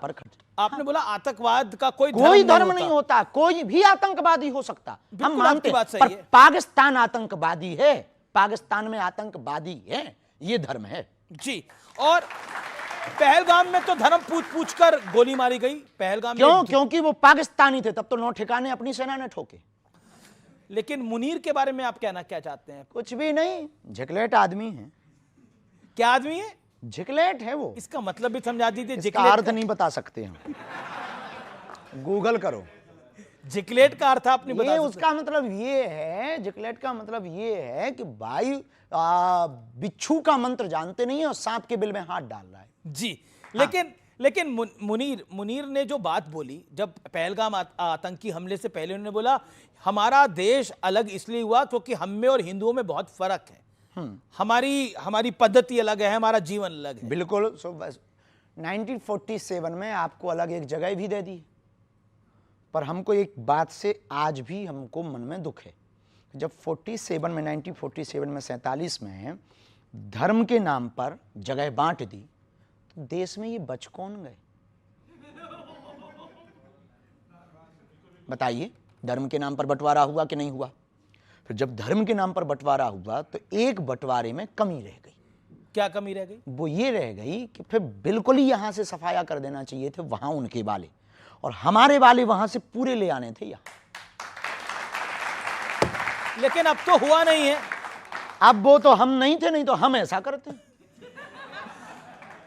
पर खर्च। आपने बोला आतंकवाद का कोई धर्म नहीं होता, कोई भी आतंकवादी हो सकता, हम मानते हैं, पर पाकिस्तान आतंकवादी है, पाकिस्तान में आतंकवादी है, ये धर्म है जी। और पहलगाम में तो धर्म पूछ कर गोली मारी गई। पहलगाम क्यों? क्योंकि वो पाकिस्तानी थे, तब तो 9 ठिकाने अपनी सेना ने ठोके। लेकिन मुनीर के बारे में आप कहना क्या चाहते हैं? कुछ भी नहीं, झिकलेट आदमी है। क्या आदमी है? झिकलेट है वो। इसका मतलब भी समझा दीजिए। इसका अर्थ नहीं बता सकते हम, गूगल करो। जिकलेट का अर्थ आपने बता सकते? उसका मतलब ये है, जिकलेट का मतलब ये है कि भाई बिच्छू का मंत्र जानते नहीं है और सांप के बिल में हाथ डाल रहा है जी। लेकिन मुनीर ने जो बात बोली, जब पहलगाम आतंकी हमले से पहले उन्होंने बोला हमारा देश अलग इसलिए हुआ क्योंकि हम में और हिंदुओं में बहुत फर्क है, हमारी पद्धति अलग है, हमारा जीवन अलग है। बिल्कुल। 1947 में आपको अलग एक जगह भी दे दी, पर हमको एक बात से आज भी हमको मन में दुख है। जब 1947 में 47 में धर्म के नाम पर जगह बांट दी, तो देश में ये बच कौन गए? बताइए, धर्म के नाम पर बंटवारा हुआ कि नहीं हुआ? फिर जब धर्म के नाम पर बंटवारा हुआ तो एक बंटवारे में कमी रह गई। क्या कमी रह गई? वो ये रह गई कि फिर बिल्कुल ही यहां से सफाया कर देना चाहिए थे वहां उनके वाले, और हमारे वाले वहां से पूरे ले आने थे यहां। लेकिन अब तो हुआ नहीं है। अब वो तो हम नहीं थे, नहीं तो हम ऐसा करते।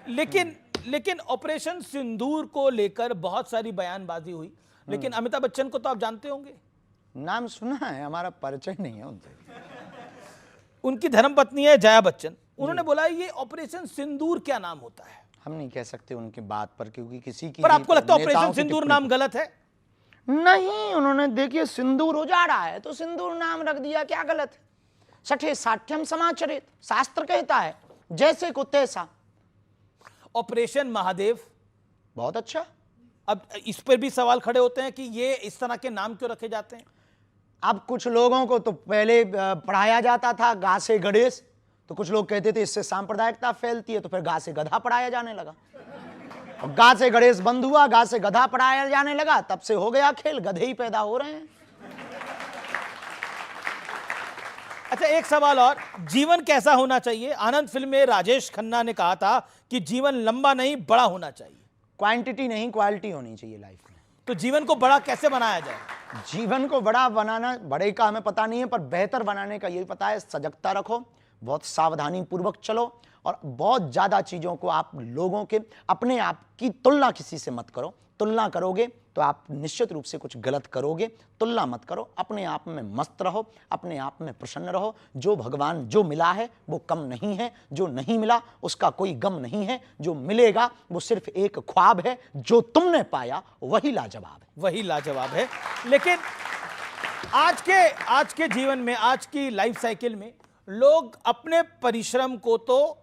लेकिन ऑपरेशन सिंदूर को लेकर बहुत सारी बयानबाजी हुई, लेकिन अमिताभ बच्चन को तो आप जानते होंगे। नाम सुना है, हमारा परिचय नहीं है उनसे। उनकी धर्मपत्नी है जया बच्चन, उन्होंने बोला ये ऑपरेशन सिंदूर क्या नाम होता है? हम नहीं कह सकते उनकी बात पर, क्योंकि किसी की। पर आपको लगता है ऑपरेशन सिंदूर नाम गलत है? नहीं, उन्होंने देखिए सिंदूर उजाड़ा है तो सिंदूर नाम रख दिया, क्या गलत है? सठे साठ्यम समाचरित, शास्त्र कहता है जैसे को तैसा। ऑपरेशन महादेव बहुत अच्छा। अब इस पर भी सवाल खड़े होते हैं कि ये इस तरह के नाम क्यों रखे जाते हैं? अब कुछ लोगों को तो पहले पढ़ाया जाता था गा से गणेश, तो कुछ लोग कहते थे इससे सांप्रदायिकता फैलती है, तो फिर गा से गधा पढ़ाया जाने लगा। और गा से गणेश बंद हुआ, गा से गधा पढ़ाया जाने लगा, तब से हो गया खेल, गधे ही पैदा हो रहे हैं। अच्छा, एक सवाल और, जीवन कैसा होना चाहिए? आनंद फिल्म में राजेश खन्ना ने कहा था कि जीवन लंबा नहीं बड़ा होना चाहिए। क्वांटिटी नहीं क्वालिटी होनी चाहिए लाइफ में। तो जीवन को बड़ा कैसे बनाया जाए? जीवन को बड़ा बनाना, बड़े का हमें पता नहीं है, पर बेहतर बनाने का यही पता है, सजगता रखो, बहुत सावधानी पूर्वक चलो, और बहुत ज्यादा चीजों को आप लोगों के अपने आप की तुलना किसी से मत करो। तुलना करोगे तो आप निश्चित रूप से कुछ गलत करोगे। तुलना मत करो, अपने आप में मस्त रहो, अपने आप में प्रसन्न रहो। जो भगवान जो मिला है वो कम नहीं है, जो नहीं मिला उसका कोई गम नहीं है, जो मिलेगा वो सिर्फ एक ख्वाब है, जो तुमने पाया वही लाजवाब है। वही लाजवाब है। लेकिन आज के जीवन में, आज की लाइफ साइकिल में लोग अपने परिश्रम को तो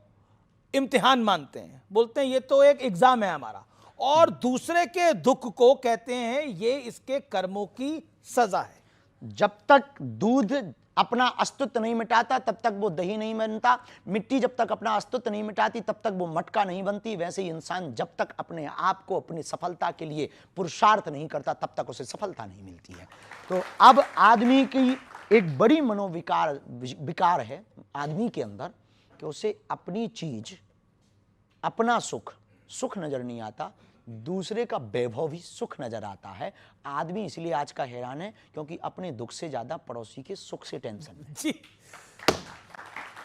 इम्तिहान मानते हैं, बोलते हैं ये तो एक एग्जाम है हमारा, और दूसरे के दुख को कहते हैं ये इसके कर्मों की सजा है। जब तक दूध अपना अस्तित्व नहीं मिटाता तब तक वो दही नहीं बनता, मिट्टी जब तक अपना अस्तित्व नहीं मिटाती तब तक वो मटका नहीं बनती, वैसे ही इंसान जब तक अपने आप को अपनी सफलता के लिए पुरुषार्थ नहीं करता तब तक उसे सफलता नहीं मिलती है। तो अब आदमी की एक बड़ी विकार है आदमी के अंदर कि उसे अपनी चीज, अपना सुख नजर नहीं आता, दूसरे का वैभव भी सुख नजर आता है। आदमी इसलिए आज का हैरान है क्योंकि अपने दुख से ज्यादा पड़ोसी के सुख से टेंशन है। जी।